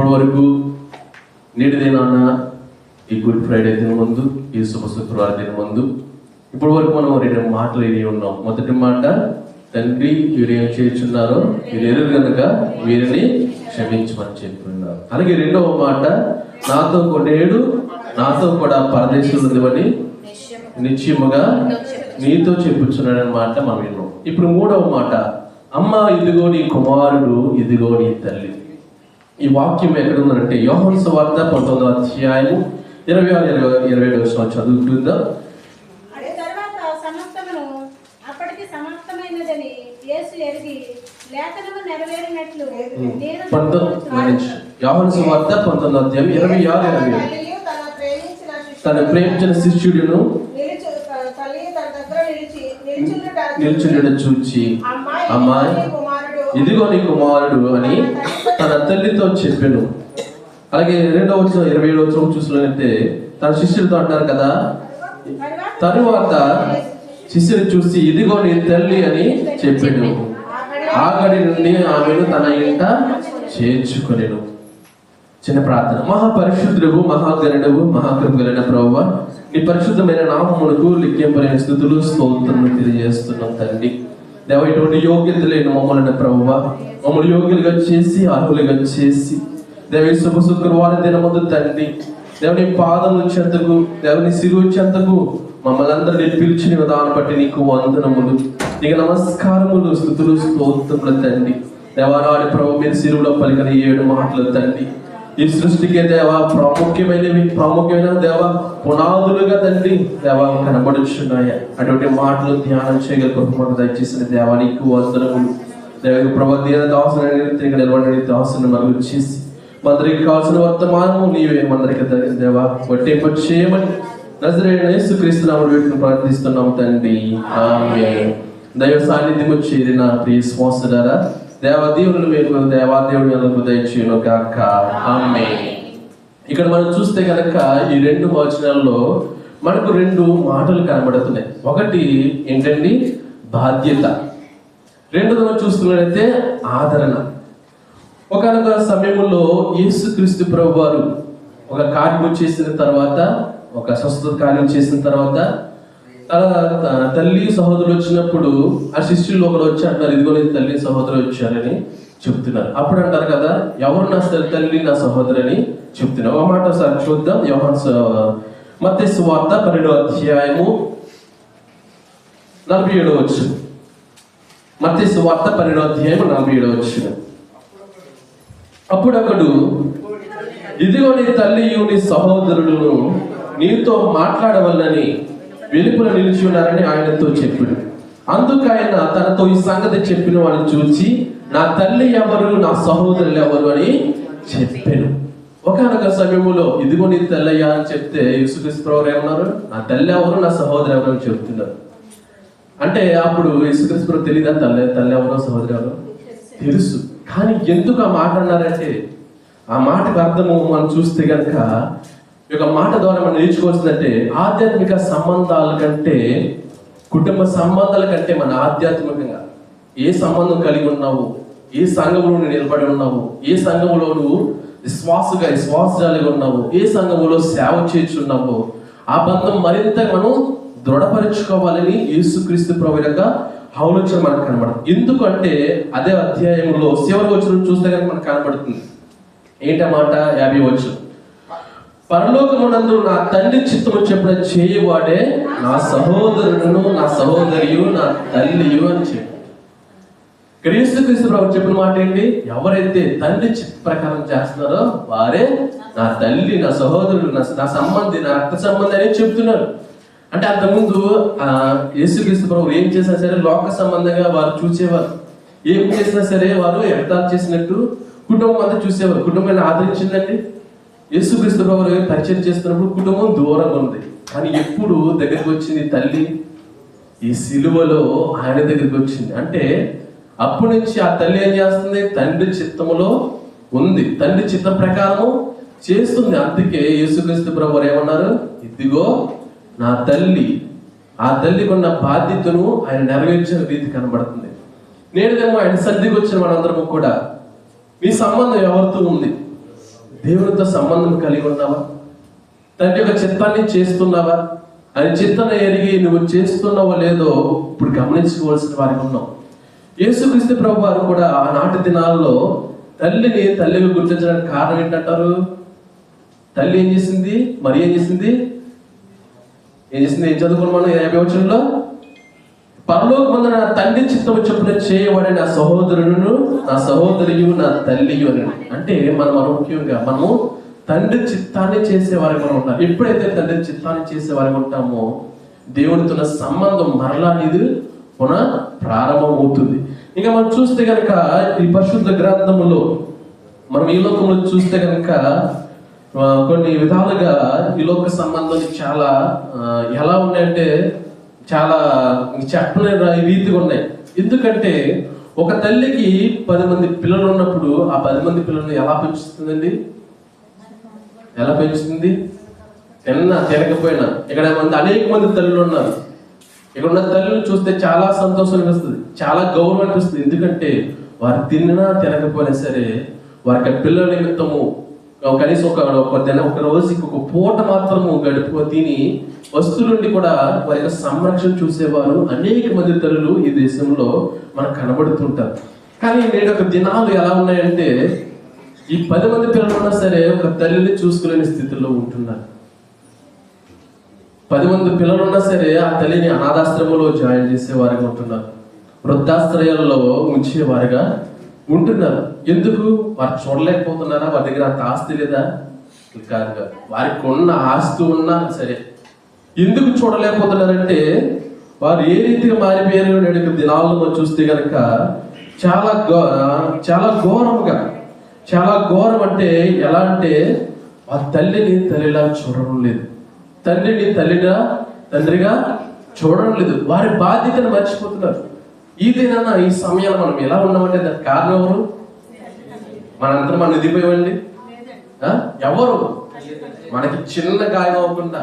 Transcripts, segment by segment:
ఇప్పటి వరకు నేటిదేనాన్న ఈ గుడ్ ఫ్రైడే దిన ముందు, ఈ శుభ శుక్రవారం దిన ముందు ఇప్పటి వరకు మనం 2 మాటలు విని ఉన్నాం. మొదటి మాట, తండ్రి వీరు ఏం చేస్తున్నారో వీరు ఎరుగు కనుక వీరిని క్షమించమని చెప్తున్నారు. అలాగే రెండవ మాట, నాతో కూడా పరదేశంలో అని నిశ్చయముగా నీతో చెప్పుచున్నాడని మాట మనం విన్నాం. ఇప్పుడు మూడవ మాట, అమ్మ ఇదిగో నీ కుమారుడు, ఇదిగో నీ తల్లి. ఈ వాక్యం ఎక్కడ ఉందంటే యోహాను సువార్త 19వ అధ్యాయము 26-27 చదువుతుందా? యోహాను సువార్త 19వ అధ్యాయం 26-27. తన ప్రేమించిన శిష్యుడును నిల్చుండడం చూచి, అమ్మాయి ఇదిగో నీ కుమారుడు అని తన తల్లితో చెప్పాను. అలాగే 27వ చూసినట్లయితే తన శిష్యులతో అంటారు కదా, తరువాత శిష్యుని చూసి ఇదిగో నీ తల్లి అని చెప్పాడు. ఆగడి నుండి ఆమెను తన ఇంట చేర్చుకొనెను. చిన్న ప్రార్థన. మహాపరిశుద్ధుడు, మహాగణుడు, మహాకృపగలైన ప్రభువా, నీ పరిశుద్ధమైన నామమునకు లెక్కింపలేని స్తుతులు స్తోత్రములు తెలియజేస్తున్నాం తండ్రి. దేవ, ఇటువంటి యోగ్యత లేని మమ్మల్ని ప్రభువా మమ్మల్ని యోగ్యులుగా చేసి అర్హులుగా చేసి దేవ శుభ శుక్రవారం దినముందు తండ్రి దేవుని పాదముల చెంతకు, దేవుని శిలువ చెంతకు మమ్మల్ని అందరినీ పిలిచిన విధానం బట్టి నీకు వందనములు, నీకు నమస్కారములు, స్తుతులు స్తోత్రములు తండ్రి. దేవారాడి ప్రభు మీరు శిలువలో పలికిన 7 మాటలు తండ్రి ఈ సృష్టికే దేవ ప్రాముఖ్యమైన దేవ పునాదులుగా తండ్రి దేవ కనబడుచున్నాయి. అటువంటి మాటలు ధ్యానం చేయగల కృపను దయచేసిన దేవా నీకు వందనములు. దేవ ప్రభు దీన దాసుని నిలబడి దాసుని మరుగు చేసి మందరికి కావాల్సిన వర్తమానము నీవే మందరికి దేవ వడ్డింప చేయమని నజరేయుడైన యేసుక్రీస్తు నామములో వేడుకొని ప్రార్థిస్తున్నాము తండ్రి, ఆమేన్. దైవ సాన్నిధ్యము చేరిన ప్రియ శ్వాసలారా, దేవదేవుని మీకు దేవాదేవుడు దయచేయును గాక, ఆమేన్. ఇక్కడ మనం చూస్తే కనుక ఈ 2 వచనాల్లో మనకు 2 మాటలు కనబడుతున్నాయి. ఒకటి ఏంటండి, బాధ్యత. రెండోది చూస్తున్నట్లయితే ఆదరణ. ఒకనొక సమయంలో యేసుక్రీస్తు ప్రభువారు ఒక కార్యం చేసిన తర్వాత, ఒక స్వస్థత కార్యం చేసిన తర్వాత తన తల్లి సహోదరులు వచ్చినప్పుడు ఆ శిష్యులు ఒకరు వచ్చి అంటారు, ఇదిగో నీ తల్లి సహోదరులు వచ్చారని చెప్తున్నారు. అప్పుడు అంటారు కదా, ఎవరు నా తల్లి నా సహోదరు అని చెప్తున్నారు. ఒక మాట సార్ చూద్దాం. మత్తయి సువార్త 12వ అధ్యాయము 47వ వచనం. మత్తయి సువార్త 12వ అధ్యాయము 47వ వచనం. అప్పుడు అక్కడు, ఇదిగో నీ తల్లియు నీ సహోదరులను నీతో మాట్లాడవల్లని వెలుపల నిలిచి ఉన్నారని ఆయనతో చెప్పాడు. అందుకు ఆయన తనతో ఈ సంగతి చెప్పిన వాడిని చూచి, నా తల్లి ఎవరు, నా సహోదరులు ఎవరు అని చెప్పాను. ఒకనొక సమయంలో ఇదిగో నీ తల్లయ్యా అని చెప్తే యేసుక్రీస్తు ప్రభువు ఏమన్నారు, నా తల్లి ఎవరు, నా సహోదరు ఎవరు అని చెప్తున్నారు. అంటే అప్పుడు యేసుక్రీస్తు ప్రభువు తెలియదా తల్లి ఎవరో సహోదరు ఎవరో? తెలుసు. కానీ ఎందుకు ఆ మాట అన్నారంటే, ఆ మాటకు అర్థము మనం చూస్తే కనుక ఈ యొక్క మాట ద్వారా మనం నేర్చుకోవాల్సిందంటే, ఆధ్యాత్మిక సంబంధాల కంటే, కుటుంబ సంబంధాల కంటే మన ఆధ్యాత్మికంగా ఏ సంబంధం కలిగి ఉన్నావు, ఏ సంఘంలో నువ్వు నిలబడి ఉన్నావు, ఏ సంఘంలో నువ్వు విశ్వాసజాలిగా ఉన్నావు, ఏ సంఘంలో సేవ చేస్తున్నావు, ఆ బంధం మరింత మనం దృఢపరుచుకోవాలని యేసుక్రీస్తు ప్రభువు యొక్క ఆలోచన మనకు కనబడుతుంది. ఎందుకంటే అదే అధ్యాయంలో చివరి వచనం చూస్తే కనుక మనకు కనబడుతుంది. ఏంటన్నమాట 50వ వచనం, పరలోకమునందు నా తండ్రి చిత్తము చెప్పిన చేయవాడే నా సహోదరుడును, నా సహోదరియు, నా తల్లియు అని చెప్పి యేసుక్రీస్తు ప్రభువు చెప్పిన మాట ఏంటి, ఎవరైతే తండ్రి చిత్త ప్రకారం చేస్తున్నారో వారే నా తల్లి, నా సహోదరుడు, నా సంబంధి, నా రక్త సంబంధి అని చెప్తున్నారు. అంటే అంతకుముందు యేసుక్రీస్తు ప్రభువు ఏం చేసినా సరే లోక సంబంధంగా వారు చూసేవారు. ఏం చేసినా సరే వారు ఎగతాళి చేసినట్టు కుటుంబం అంతా చూసేవారు. కుటుంబాన్ని ఆదరించిందండి. యేసుక్రీస్తు ప్రభువు పరిచయం చేస్తున్నప్పుడు కుటుంబం దూరంగా ఉంది, కానీ ఎప్పుడు దగ్గరికి వచ్చింది తల్లి, ఈ సిలువలో ఆయన దగ్గరికి వచ్చింది. అంటే అప్పటి నుంచి ఆ తల్లి ఏం చేస్తుంది, తండ్రి చిత్తములో ఉంది, తండ్రి చిత్తం ప్రకారము చేస్తుంది. అందుకే యేసుక్రీస్తు ప్రభువు ఏమన్నారు, ఇదిగో నా తల్లి. ఆ తల్లికి ఉన్న బాధ్యతను ఆయన నెరవేర్చిన రీతి కనబడుతుంది. నేనేమో ఆయన సన్నిధికి వచ్చిన మనందరము కూడా, మీ సంబంధం ఎవరితో ఉంది? దేవునితో సంబంధం కలిగి ఉన్నావా? తండ్రి యొక్క చిత్తాన్ని చేస్తున్నావా? ఆయన చిత్తాన్ని ఎరిగి నువ్వు చేస్తున్నావో లేదో ఇప్పుడు గమనించుకోవాల్సిన వారికి ఉన్నాం. యేసుక్రీస్తు ప్రభు వారు కూడా ఆనాటి దినాల్లో తల్లిగా గుర్తించడానికి కారణం ఏంటంటారు? తల్లి ఏం చేసింది? మరి ఏం చేసింది? ఏం చదువుకున్నాం మనం 50వ వచనంలో, పరలోకమందు నా తండ్రి చిత్తము చొప్పున చేయబడే నా సహోదరులను, నా సహోదరియు, నా తల్లియు అని. అంటే మనం ముఖ్యంగా మనము తండ్రి చిత్తాన్ని చేసేవారికి మనం ఉంటాం. ఎప్పుడైతే తండ్రి చిత్తాన్ని చేసేవారికి ఉంటామో దేవునితో సంబంధం మరలా అనేది పునః ప్రారంభం అవుతుంది. ఇంకా మనం చూస్తే కనుక ఈ పరిశుద్ధ గ్రంథములో మనం ఈ లోకంలో చూస్తే కనుక కొన్ని విధాలుగా ఈ లోక సంబంధాలు చాలా ఎలా ఉన్నాయంటే చాలా చెప్పలేని రీతిగా ఉన్నాయి. ఎందుకంటే ఒక తల్లికి 10 మంది పిల్లలు ఉన్నప్పుడు ఆ 10 మంది పిల్లలను ఎలా పెంచుతుందండి? ఎలా పెంచుతుంది? తినకపోయినా. ఇక్కడ అనేక మంది తల్లులు ఉన్నారు. ఇక్కడ ఉన్న తల్లిని చూస్తే చాలా సంతోషం అనిపిస్తుంది, చాలా గౌరవం అనిపిస్తుంది. ఎందుకంటే వారు తిన్నా తినకపోయినా సరే వారికి పిల్లల నిమిత్తము కనీసం ఒక రోజుకి ఒక పూట మాత్రము గడుపు తిని వస్తువులుండి కూడా వారి యొక్క సంరక్షణ చూసేవారు అనేక మంది తల్లులు ఈ దేశంలో మనకు కనబడుతుంటారు. కానీ నేడు ఒక దినాలు ఎలా ఉన్నాయంటే ఈ 10 మంది పిల్లలు ఉన్నా సరే ఒక తల్లిని చూసుకోలేని స్థితిలో ఉంటున్నారు. 10 మంది పిల్లలు ఉన్నా సరే ఆ తల్లిని అనాథాశ్రమంలో జాయిన్ చేసేవారిగా ఉంటున్నారు, వృద్ధాశ్రయాల్లో ఉంచేవారిగా ఉంటున్నారు. ఎందుకు? వారు చూడలేకపోతున్నారా? వారి దగ్గర అంత ఆస్తి లేదా? కాదు. వారికి ఉన్న ఆస్తి ఉన్నా సరే ఎందుకు చూడలేకపోతున్నారంటే వారు ఏ రీతిగా మారిపోయారు నేడు దినాల్లో మనం చూస్తే కనుక చాలా ఘోరం. అంటే ఎలా అంటే ఆ తల్లిని తల్లిలా చూడడం లేదు, తండ్రిని తండ్రిగా చూడడం లేదు. వారి బాధ్యతను మర్చిపోతున్నారు. ఈదేనా ఈ సమయంలో మనం ఎలా ఉన్నామంటే దానికి కారణం ఎవరు? మనంతా మనం ఎదిగిపోయామండి. ఎవరు? మనకి చిన్న గాయం అవ్వకుండా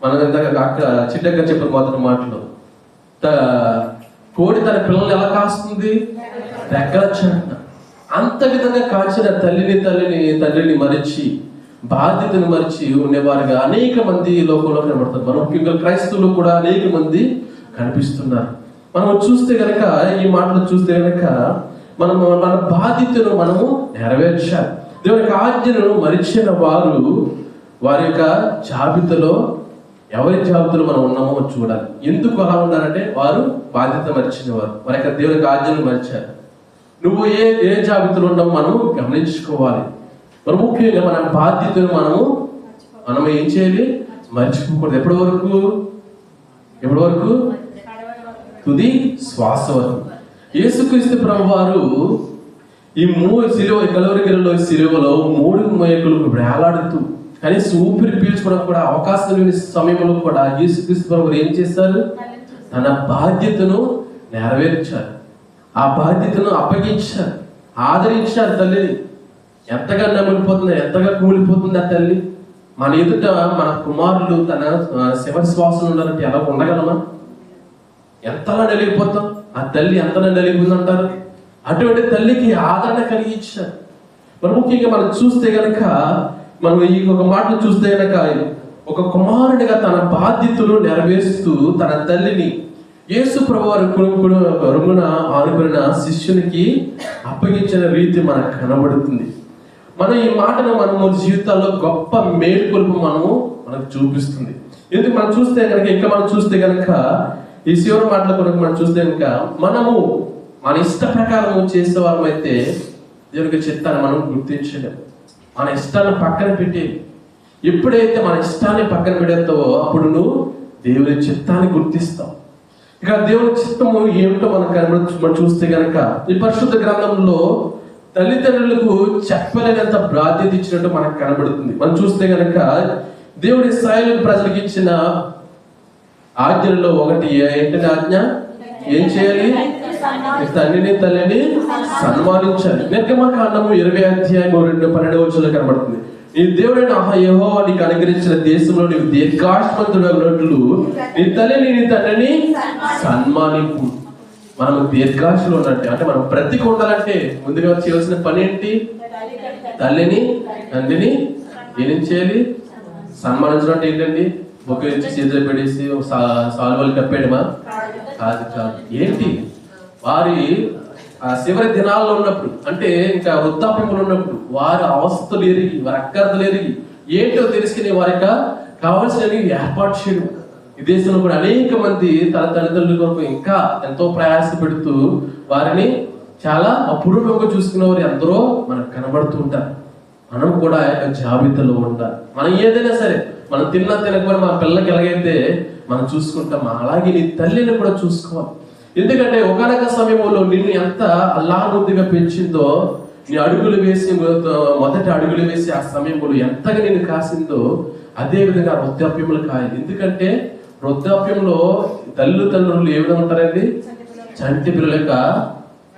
మనం అక్కడ చిట్టగా చెప్పిన మొదటి మాటలు కోడి తన పిల్లల్ని ఎలా కాస్తుంది? రెక్కల చాటున. అంత విధంగా కాచిన తండ్రిని మరిచి బాధ్యతను మరిచి ఉండేవారుగా అనేక మంది లోకంలో కనబడతారు. మనం ముఖ్యంగా క్రైస్తవులు కూడా అనేక మంది కనిపిస్తున్నారు. మనం చూస్తే గనక ఈ మాటలు చూస్తే గనక మన బాధ్యతను మనము నెరవేర్చాలి. దేవుని యొక్క ఆజ్ఞను మరిచిన వారి యొక్క జాబితాలో ఎవరి జాబితాలో మనం ఉన్నామో చూడాలి. ఎందుకు అలా ఉన్నారంటే వారు బాధ్యత మరిచిన వారి యొక్క దేవుని యొక్క ఆజ్ఞను మరిచారు. నువ్వు ఏ జాబితాలో ఉన్నామో మనము గమనించుకోవాలి. మరి ముఖ్యంగా మన బాధ్యతను మనం ఏం చేయాలి? మర్చిపోకూడదు. ఎప్పటి వరకు? తుది శ్వాస వరకు. యేసుక్రీస్తు ప్రభు వారు ఈ కలువరిగిరిలో సిలువలో 3 మేకులకు వేలాడుతూ కనీసం ఊపిరి పీల్చుకోవడం కూడా అవకాశం లేని సమయంలో కూడా యేసుక్రీస్తు ప్రభు ఏం చేశారు? తన బాధ్యతను నెరవేర్చారు, ఆ బాధ్యతను అప్పగించారు, ఆదరించారు. తల్లిని ఎంతగా ఎంతగా కూలిపోతుంది ఆ తల్లి. మన ఎదుట మన కుమారులు తన శివరి శ్వాసలు ఉండాలంటే ఎలా ఉండగలమా? ఎంతలా నలిగిపోతాం? ఆ తల్లి ఎంతలా నలిగిపోతుందంటారు? అటువంటి తల్లికి ఆదరణ కలిగించారు. మరి ముఖ్యంగా మనం చూస్తే గనక మనం ఈ ఒక మాటలు చూస్తే గనక ఒక కుమారుడిగా తన బాధ్యతలు నెరవేరుస్తూ తన తల్లిని యేసు ప్రభువారు రుంగున ఆనుకున్న శిష్యునికి అప్పగించిన రీతి మనకు కనబడుతుంది. మనం ఈ మాటను మనము జీవితాల్లో గొప్ప మేలుకొలుపు మనకు చూపిస్తుంది. ఎందుకు మనం చూస్తే కనుక మనం చూస్తే కనుక ఈ శివర మాటల కొరకు మనం చూస్తే కనుక మనము మన ఇష్ట ప్రకారము చేసేవారం అయితే దేవునికి చిత్తాన్ని మనం గుర్తించలేం. మన ఇష్టాన్ని పక్కన పెట్టి ఎప్పుడైతే మన ఇష్టాన్ని పక్కన పెడతావో అప్పుడు నువ్వు దేవుని చిత్తాన్ని గుర్తిస్తావు. ఇక దేవుని చిత్తము ఏమిటో మనం చూస్తే కనుక ఈ పరిశుద్ధ గ్రంథంలో తల్లిదండ్రులకు చెప్పలేనంత బాధ్యత ఇచ్చినట్టు మనకు కనబడుతుంది. మనం చూస్తే కనుక దేవుడి ఇశ్రాయేలు ప్రజలకు ఇచ్చిన ఆజ్ఞలలో ఒకటి ఏంటంటే ఆజ్ఞ ఏం చేయాలి? తండ్రిని తల్లిని సన్మానించాలి. నిర్గమకాండము 20:2-12 కనబడుతుంది. నీ దేవుడైన యెహోవా నీకు అనుగ్రహించిన దేశంలో నీవు దీర్ఘాయుష్మంతుడగునట్లు నీ తల్లిని నీ తండ్రిని సన్మానింపు. మనం దీర్ఘాయుషులు ఉన్నట్టే అంటే మనం బ్రతికి ఉండాలంటే ముందుగా చేయాల్సిన పని ఏంటి? తల్లిని తండ్రిని ఏం చేయాలి? సన్మానించడం అంటే ఏంటండి? ఒక ఇచ్చి చేతులు పెట్టేసి సాల్వలు కప్పేయడమా? కాదు కాదు. ఏంటి? వారి ఆ చివరి దినాల్లో ఉన్నప్పుడు, అంటే ఇంకా వృద్ధాప్యంలో ఉన్నప్పుడు, వారి అవస్థలు ఎరిగి, వారి అక్కర్తలు ఎరిగి ఏంటో తెలుసుకుని వారి కావాల్సినవి ఏర్పాటు చేయడం. ఈ దేశంలో కూడా అనేక మంది తన తల్లిదండ్రుల కొరకు ఇంకా ఎంతో ప్రయాస పెడుతూ వారిని చాలా అపూర్వంగా చూసుకునే వారు ఎందరో మనకు కనబడుతూ ఉంటారు. మనం కూడా ఆ యొక్క జాబితాలో ఉండాలి. మనం ఏదైనా సరే, మనం తినకపోయినా మన పిల్లలకి ఎలాగైతే మనం చూసుకుంటాం, అలాగే నీ తల్లిని కూడా చూసుకోవాలి. ఎందుకంటే ఒకనొక సమయంలో నిన్ను ఎంత అల్లారుద్దిగా పెంచిందో, నీ అడుగులు వేసి మొదటి అడుగులు వేసి ఆ సమయంలో ఎంతగా నేను కాసిందో, అదే విధంగా వృద్ధాప్యములు కాయదు. ఎందుకంటే వృద్ధాప్యంలో తల్లిదండ్రులు ఏ విధంగా ఉంటారండి? చంటి పిల్లలక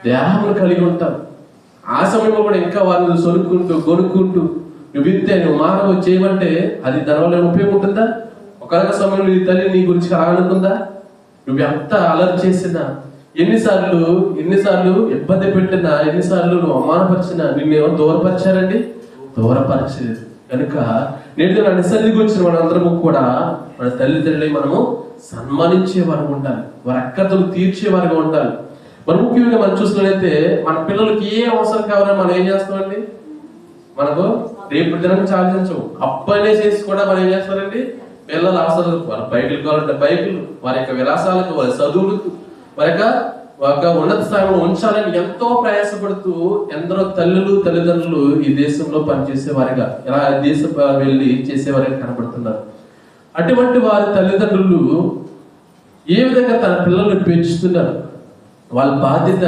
దేహములు కలిగి ఉంటారు. ఆ సమయంలో కూడా ఇంకా వారిని సొనుక్కుంటూ గొనుక్కుంటూ నువ్వు వింతే, నువ్వు మానవ చేయమంటే అది దానివల్ల ఉపయోగం ఉంటుందా? ఒకనొక సమయంలో నీ తల్లి నీ గురించి అనుకుందా? నువ్వు ఎంత అలర్ట్ చేసినా, ఎన్నిసార్లు ఇబ్బంది పెట్టినా, ఎన్నిసార్లు నువ్వు అవమానపరిచినా నిన్ను ఎవరు దూరపరిచారండి? దూరపరచలేదు. కనుక నేటి నా నిసన్నిధికి వచ్చిన మనందరము కూడా మన తల్లిదండ్రులని మనము సన్మానించే వారు ఉండాలి, వారి అక్కర్తలు తీర్చే వారిగా ఉండాలి. మరి ముఖ్యంగా మనం చూసినట్లయితే మన పిల్లలకి ఏ అవసరం కావాలని మనం ఏం చేస్తామండి? మనకు రేపు దినానికి ఆలోచించము, అప్పనే చేసి కూడా మనం ఏం చేస్తారండి? పిల్లల అవసరం, వాళ్ళ బైకులు కావాలంటే బైకులు, వారి యొక్క విలాసాలకు, వారి చదువులకు, వారి యొక్క ఉన్నత స్థాయిలో ఉంచాలని ఎంతో ప్రయాసపడుతూ ఎందరో తల్లిదండ్రులు ఈ దేశంలో పనిచేసే వారిగా, ఇలా దేశం వెళ్ళి చేసేవారిగా కనబడుతున్నారు. అటువంటి వారి తల్లిదండ్రులు ఏ విధంగా తన పిల్లల్ని పెంచుతున్నారు? వాళ్ళ బాధ్యత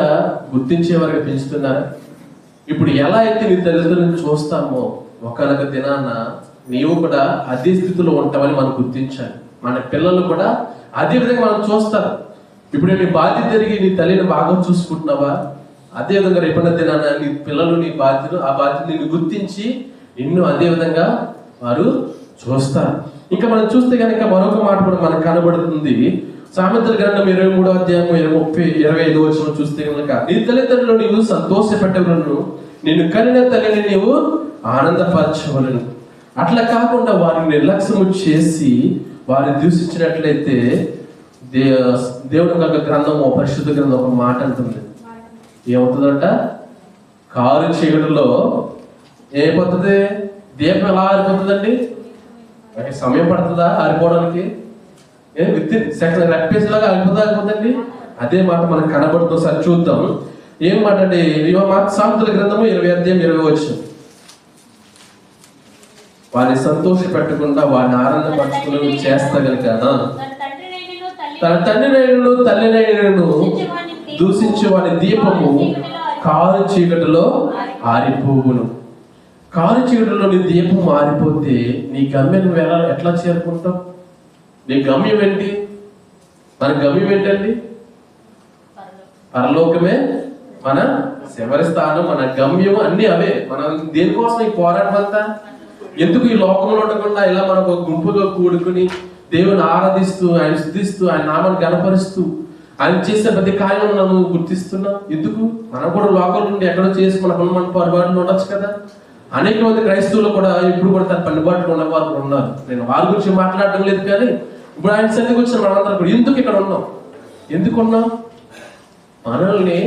గుర్తించేవారిగా పెంచుతున్నారు. ఇప్పుడు ఎలా అయితే నీ తల్లిదండ్రులను చూస్తామో, ఒకనొక దినాన నీవు కూడా అదే స్థితిలో ఉంటామని మనం గుర్తించాలి. మన పిల్లలు కూడా అదే విధంగా మనం చూస్తారు. ఇప్పుడు నీ బాధ్యత తిరిగి నీ తల్లిని బాగా చూసుకుంటున్నావా? అదే విధంగా రేపటి దినాన నీ పిల్లలు నీ బాధ్యత, ఆ బాధ్యత నిన్ను గుర్తించి నిన్ను అదే విధంగా వారు చూస్తారు. ఇంకా మనం చూస్తే కనుక మరొక మాట కూడా మనకు కనబడుతుంది. సామెతల గ్రంథం 23వ అధ్యాయం 25వ వచనం చూస్తే కనుక, నీ తల్లిదండ్రులు నీవు సంతోషపెట్టవలను, నిన్ను కనిన తల్లిని నీవు ఆనందపరచవలను. అట్లా కాకుండా వారిని నిర్లక్ష్యము చేసి వారిని దూషించినట్లయితే దేవుని యొక్క గ్రంథము, పరిశుద్ధ గ్రంథం ఒక మాట అంటుంది. ఏమవుతుందంట? కారు చీకటిలో ఏమైపోతుంది? దీపం ఎలా ఆరిపోతుందండి? సమయం పడుతుందా ఆరిపోవడానికి? విత్ ఇన్ సెకండ్ రెప్పేసేలాగా ఆరిపోతుందండి. అదే మాట మనకు కనబడుతుంది. సార్ చూద్దాం ఏం మాట అంటే, సామెతల గ్రంథము 20వ అధ్యాయం 20వ వచనం. వారిని సంతోష పెట్టకుండా వారిని ఆనందపరచుకుని చేస్తా కనుక, తన తండ్రినైనను తల్లినైనను దూషించే వారి దీపము కారు చీకటిలో ఆరిపోవును. కారు చీకటిలో నీ దీపం ఆరిపోతే నీ గమ్యం ఎట్లా చేరుకుంటావు? నీ గమ్యం ఏంటి? మన గమ్యం ఏంటండి? పరలోకమే మన చివరి స్థానం, మన గమ్యం అన్ని అవే. మనం దేనికోసం ఈ పోరాటం అంతా? ఎందుకు ఈ లోకంలో ఉండకుండా ఇలా మనకు గుంపుగా కూడుకుని దేవుని ఆరాధిస్తూ, ఆయన స్తుతిస్తూ, ఆయన నామాన్ని గణపరుస్తూ, ఆయన చేసే ప్రతి కార్యం మనం గుర్తిస్తున్నాం. ఎందుకు? మనం కూడా లోకం నుండి ఎక్కడో చేసి మన పొరపాట్లు ఉండొచ్చు కదా. అనేక మంది క్రైస్తవులు కూడా ఇప్పుడు కూడా తన పనిబాట్లు ఉన్నవారు ఉన్నారు. నేను వారి గురించి మాట్లాడటం లేదు, కానీ ఇప్పుడు ఆయన సన్నిధికి వచ్చిన మనందరం కూడా ఎందుకు ఇక్కడ ఉన్నాం? ఎందుకున్నాం? మనల్ని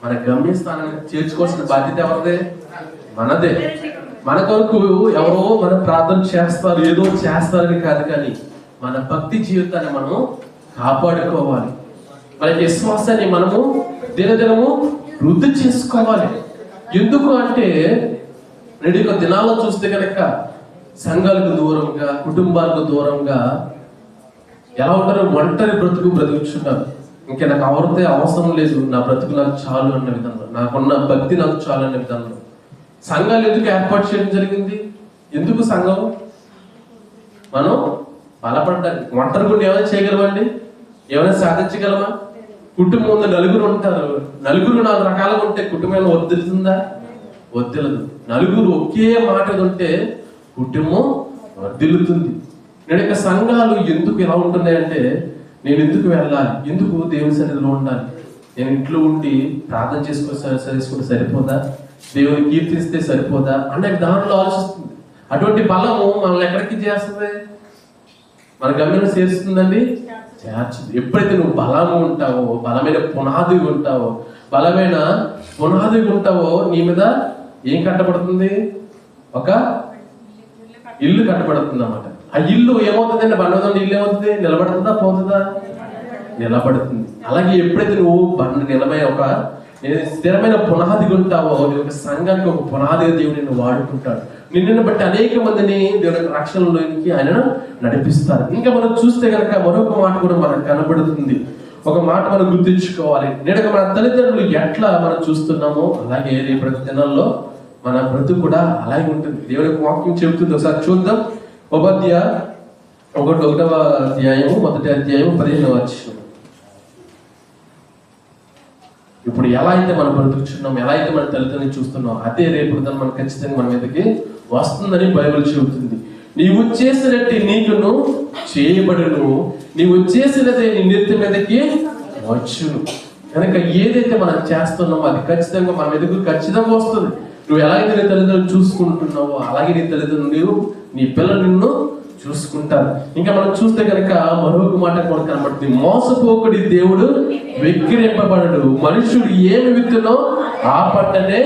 మన గమ్యస్థానానికి చేర్చుకోవాల్సిన బాధ్యత ఎవరిదే? మనదే. మన కొరకు ఎవరో మనం ప్రార్థన చేస్తారు, ఏదో చేస్తారని కాదు, కానీ మన భక్తి జీవితాన్ని మనము కాపాడుకోవాలి. మన విశ్వాసాన్ని మనము దినదినము వృద్ధి చేసుకోవాలి. ఎందుకు అంటే, నేటి యొక్క దినాల్లో చూస్తే కనుక సంఘాలకు దూరంగా, కుటుంబాలకు దూరంగా ఎలా ఉంటారో ఒంటరి బ్రతుకుచున్నారు. ఇంకా నాకు ఎవరితో అవసరం లేదు, నా బ్రతుకు నాకు చాలు అన్న విధంలో, నాకున్న భక్తి నాకు చాలు అన్న విధంలో సంఘాలు ఎందుకు ఏర్పాటు చేయడం జరిగింది? ఎందుకు సంఘం? మనం బలపడడానికి. ఒంటరిగా ఏమైనా చేయగలమండి? ఏమైనా సాధించగలమా? కుటుంబంలో నలుగురు ఉంటారు, నలుగురు 4 రకాలుగా ఉంటే కుటుంబం వర్ధిల్లుతుందా? వర్ధిల్లదు. నలుగురు ఒకే మాట ఉంటే కుటుంబం వర్ధిల్లుతుంది. నేను సంఘాలు ఎందుకు ఎలా ఉంటున్నాయంటే, నేను ఎందుకు వెళ్ళాలి? ఎందుకు దేవుని సన్నిధిలో ఉండాలి? నేను ఇంట్లో ఉండి ప్రార్థన చేసుకుంటే సరిపోదా? దేవుని కీర్తిస్తే సరిపోదా అనే దానిలో ఆలోచిస్తుంది. అటువంటి బలము మనల్ని ఎక్కడికి చేస్తుంది? మన గమ్యం చేరుస్తుందండి, చేర్చదు. ఎప్పుడైతే నువ్వు బలము ఉంటావో, బలమైన పునాది ఉంటావో, బలమైన పునాది ఉంటావో, నీ మీద ఏం కట్టబడుతుంది? ఒక ఇల్లు కట్టబడుతుంది అన్నమాట. ఆ ఇల్లు ఏమవుతుందండి? బండ ఇల్లు ఏమవుతుంది? నిలబడుతుందా పోతుందా? నిలబడుతుంది. అలాగే ఎప్పుడైతే నువ్వు బండ నిలబై ఒక స్థిరమైన పునాది ఉంటావో, నీ ఒక సంఘానికి ఒక పునాది దేవుడు నిన్ను వాడుకుంటాడు. నిన్ను బట్టి అనేక మందిని దేవుని రక్షణలోనికి ఆయన నడిపిస్తారు. ఇంకా మనం చూస్తే కనుక మరొక మాట కూడా మనకు కనబడుతుంది. ఒక మాట మనం గుర్తించుకోవాలి. నేడు మన తల్లిదండ్రులు ఎట్లా మనం చూస్తున్నామో అలాగే రేపటి దినాల్లో మన బ్రతుకు కూడా అలాగే ఉంటుంది. దేవుని వాక్యం చెబుతుంది. ఒకసారి చూద్దాం. ఉపధ్యాయ 1వ అధ్యాయము 1వ అధ్యాయము 15వ వచనం. ఇప్పుడు ఎలా అయితే మనం బ్రతుకుతున్నాం, ఎలా అయితే మన తల్లిదండ్రులు చూస్తున్నాం, అదే రేపు మనం ఖచ్చితంగా మన మీదకి వస్తుందని బైబిల్ చెబుతుంది. నీవు చేసినట్టు నీకును చేయబడును, నీవు చేసినదే నీ నెత్తి మీదకి వచ్చును. కనుక ఏదైతే మనం చేస్తున్నామో అది ఖచ్చితంగా మన మీదకు ఖచ్చితంగా వస్తుంది. నువ్వు ఎలాగైతే నీ తల్లిదండ్రులు చూసుకుంటున్నావో అలాగే నీ తల్లిదండ్రులు, నీ పిల్లలు నిన్ను చూసుకుంటారు. ఇంకా మనం చూస్తే కనుక మరొక మాట కూడా కనబడుతుంది. మోసపోకుడి దేవుడు వెక్కిరింపబడడు, మనుషుడు ఏమి విత్తునో ఆ పంటనే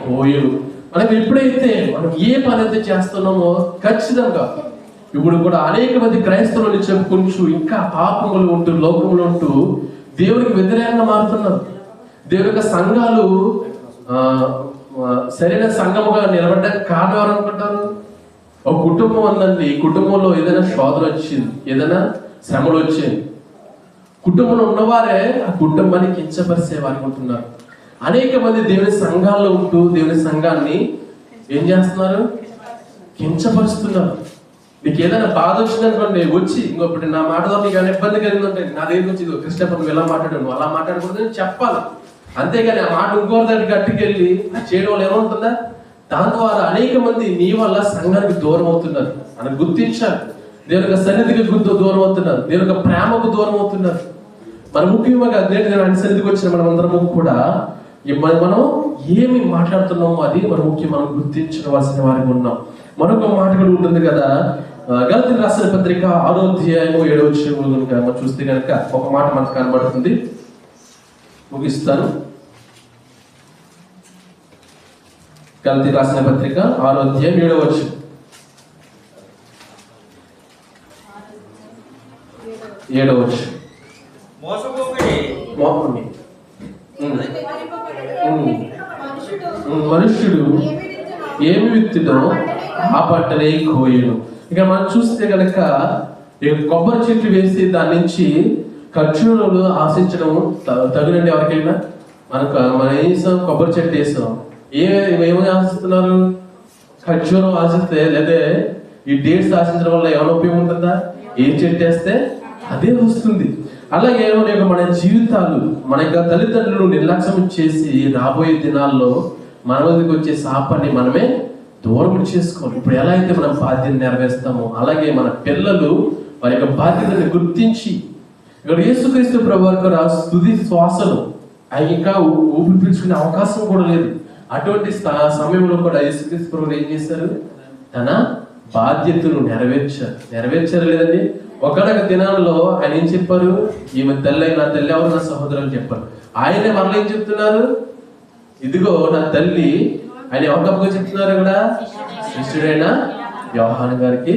కోయుడు. మనకి ఎప్పుడైతే మనం ఏ పని అయితే చేస్తున్నామో ఖచ్చితంగా ఇప్పుడు కూడా అనేక మంది క్రైస్తవులు చెప్పుకుంటూ ఇంకా పాపములు ఉంటూ లోకములు ఉంటూ దేవునికి వ్యతిరేకంగా మారుతున్నారు. దేవుని యొక్క సంఘాలు సరైన సంఘముగా నిలబడడానికి కారణం ఎవరు అనుకుంటారు? ఒక కుటుంబం ఉందండి, కుటుంబంలో ఏదైనా శోధన వచ్చింది, ఏదైనా శ్రమలు వచ్చాయి, కుటుంబంలో ఉన్నవారే ఆ కుటుంబాన్ని కించపరిచే వారికి ఉంటున్నారు. అనేక మంది దేవుని సంఘాల్లో ఉంటూ దేవుని సంఘాన్ని ఏం చేస్తున్నారు? కించపరుస్తున్నారు. నీకు ఏదైనా బాధ వచ్చిందనుకోండి, వచ్చి ఇంకొకటి నా మాట ద్వారా నీకు ఏమైనా ఇబ్బంది కలిగిందంటే నా దగ్గర వచ్చి కృష్ణప్ప నువ్వు ఎలా మాట్లాడాను అలా మాట్లాడకూడదు చెప్పాలి. అంతేగాని ఆ మాట ఇంకోరి దగ్గర గట్టుకెళ్ళి అది చేయడం వల్ల ఏమవుతుందా? దాని ద్వారా అనేక మంది నీ వల్ల సంఘానికి దూరం అవుతున్నారు అని గుర్తించాలి. దేవుని యొక్క సన్నిధికి దూరం అవుతున్నారు, దేవుని యొక్క ప్రేమకు దూరం అవుతున్నారు. మన ముఖ్యంగా నేటి ఆయన సన్నిధికి వచ్చిన మనం అందరము కూడా మనం ఏమి మాట్లాడుతున్నామో అది మన ముఖ్యం, మనం గుర్తించవలసిన వారికి ఉన్నాం. మరొక మాట కూడా ఉంటుంది కదా, గలతీయులకు రాసిన పత్రిక 6వ అధ్యాయము 7వ వచనం కనుక మనం చూస్తే కనుక ఒక మాట మనకు కనబడుతుంది. ముగిస్తాను. గలతీయులకు రాసిన పత్రిక 6వ అధ్యాయం 7వ వచనం. 7వ వచనం. మనుష్యుడు ఏమి విత్తునో ఆ పంటనే కోయును. ఇక మనం చూస్తే కనుక కొబ్బరి చెట్లు వేసి దాని నుంచి ఖర్జూరాలు ఆశించడం తగునండి ఎవరికైనా? మనం ఏం చేస్తాం? కొబ్బరి చెట్టు వేస్తాం, ఏమేమి ఆశిస్తున్నారు? ఖర్జూరం ఆశిస్తే లేదా ఈ డేట్స్ ఆశించడం వల్ల ఏమైనా ఉపయోగం ఉంటుందా? ఏం చెట్టు వేస్తే అదే వస్తుంది. అలాగే మన జీవితాలు, మన యొక్క తల్లిదండ్రులు నిర్లక్ష్యం చేసి రాబోయే దినాల్లో మన మీదకి వచ్చే శాపాన్ని మనమే దూరం చేసుకోవాలి. ఇప్పుడు ఎలా అయితే మనం బాధ్యత నెరవేరుస్తామో అలాగే మన పిల్లలు వారి యొక్క బాధ్యతను గుర్తించి, ఇక్కడ యేసుక్రీస్తు ప్రభువారు స్తుతి శ్వాసలు ఆయన ఇంకా ఊపిరి పీల్చుకునే అవకాశం కూడా లేదు. అటువంటి సమయంలో కూడా యేసుక్రీస్తు ప్రభువు ఏం చేశారు? తన బాధ్యతను నెరవేర్చారు లేదండి. ఒకనొక దినాల్లో ఆయన ఏం చెప్పారు? ఈమె తల్లి, నా తల్లి ఎవరు? నా సహోదరులు చెప్పారు. ఆయనే మరలా ఏం చెప్తున్నారు? ఇదిగో నా తల్లి. ఆయన ఎవరికప్పుగా చెప్తున్నారు? కూడా శిష్యుడైన యోహాను గారికి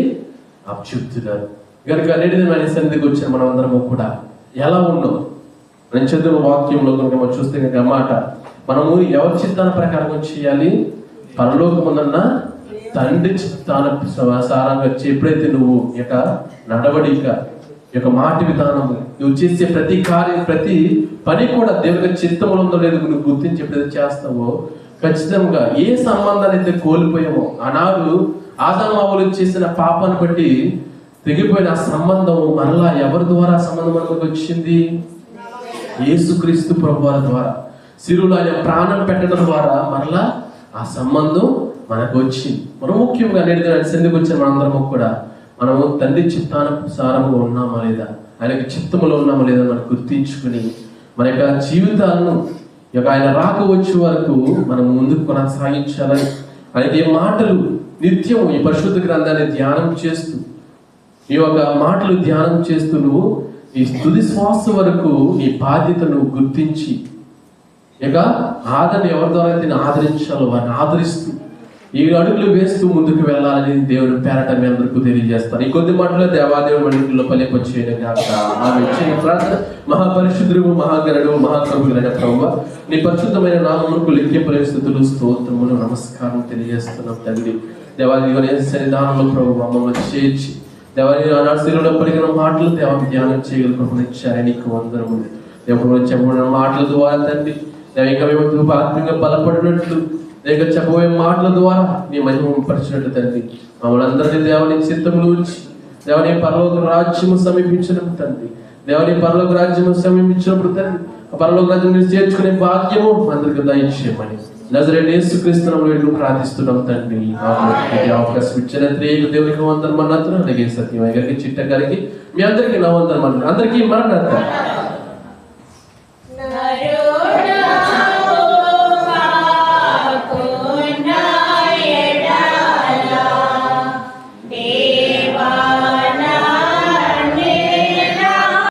చెప్తున్నారు. కనుక నేటి ఆయన సన్నిధికి వచ్చిన మనం అందరము కూడా ఎలా ఉన్నాం? నేను చదువు వాక్యంలో కనుక మనం చూస్తే కనుక మాట, మనము ఎవరి చిత్తాన ప్రకారం చేయాలి? పరలోకమున్న తండ్రి చిత్తాన సారంగా ఎప్పుడైతే నువ్వు యొక్క నడవడిక, యొక్క మాట విధానము, నువ్వు చేసే ప్రతి కార్యం, ప్రతి పని కూడా దేవుని చిత్తంలో ఉందో లేదు నువ్వు గుర్తించి ఎప్పుడైతే చేస్తావో ఖచ్చితంగా ఏ సంబంధాన్ని అయితే కోల్పోయామో, ఆనాడు ఆదాము హవ్వలు చేసిన పాపాన్ని బట్టి తెగిపోయిన ఆ సంబంధం మరలా ఎవరి ద్వారా సంబంధం మనకు వచ్చింది? యేసుక్రీస్తు ప్రభువారి ద్వారా. శిలువలో ఆయన ప్రాణం పెట్టడం ద్వారా మరలా ఆ సంబంధం మనకు వచ్చింది. మనం ముఖ్యంగా నేటి సన్నిధికి వచ్చిన మనందరము కూడా మనము తండ్రి చిత్తానుసారముగా ఉన్నామా లేదా, ఆయనకి చిత్తములో ఉన్నామా లేదా మనం గుర్తించుకుని మన యొక్క జీవితాలను ఇక ఆయన రాక వచ్చే వరకు మనం ముందుకు కొనసాగించాలని ఆయనకి ఈ మాటలు నిత్యం ఈ పరిశుద్ధ గ్రంథాన్ని ధ్యానం చేస్తూ ఈ యొక్క మాటలు ధ్యానం చేస్తూ నువ్వు ఈ తుది శ్వాస వరకు ఈ బాధ్యతను గుర్తించి ఇక ఆదరణ ఎవరి ద్వారా అయితే ఆదరించాలో వారిని ఆదరిస్తూ ఈ అడుగులు వేస్తూ ముందుకు వెళ్ళాలని దేవుని పేరట మీ అందరికీ తెలియజేస్తాను. ఈ కొద్ది మాటలో దేవాదేవుని మనుషుల్లో పలికొచ్చేయడం కాక ఆమె ఇచ్చిన ప్రార్థన. మహాపరిశుద్ధుడు, మహాగణుడు, మహాకవులైన ప్రభువా, నీ పరిశుద్ధమైన నామమునకు లెక్కింపలేని స్థుతులు, స్తోత్రములు, నమస్కారం తెలియజేస్తున్నాం తండ్రి. దేవాదేవుని సన్నిధానంలో ప్రభు మమ్మల్ని చేర్చి దేవాని ఆనాడు శిలువలో పలికిన మాటలు దేవాన్ని ధ్యానం చేయగలిగిన నీకు వందనములు. దేవుడు చెప్పబడిన మాటల ద్వారా తండ్రి ఇంకా మేము ఆత్మీయంగా బలపడినట్లు లేక చెప్పబోయే మాటల ద్వారా నీ మహిమ పరిచినట్టు తండ్రి మమ్మల్ని అందరినీ దేవుని చిత్తములు ఉంచి దేవుని పరలోక రాజ్యము సమీపించడం తండ్రి. దేవుని పరలోక రాజ్యము సమీపించినప్పుడు తండ్రి ఆ పరలోక రాజ్యం మీరు చేర్చుకునే భాగ్యము అందరికీ దయచేయమని నజరేయుడైన యేసుక్రీస్తు నామములో ప్రార్థిస్తున్నాం తండ్రి. అవకాశం ఇచ్చిన దేవునికి వందనమన్నట్లు అలాగే సత్యం గారికి, చిట్ట గారికి, మీ అందరికీ నా వందనమన్న అందరికీ మరణాత.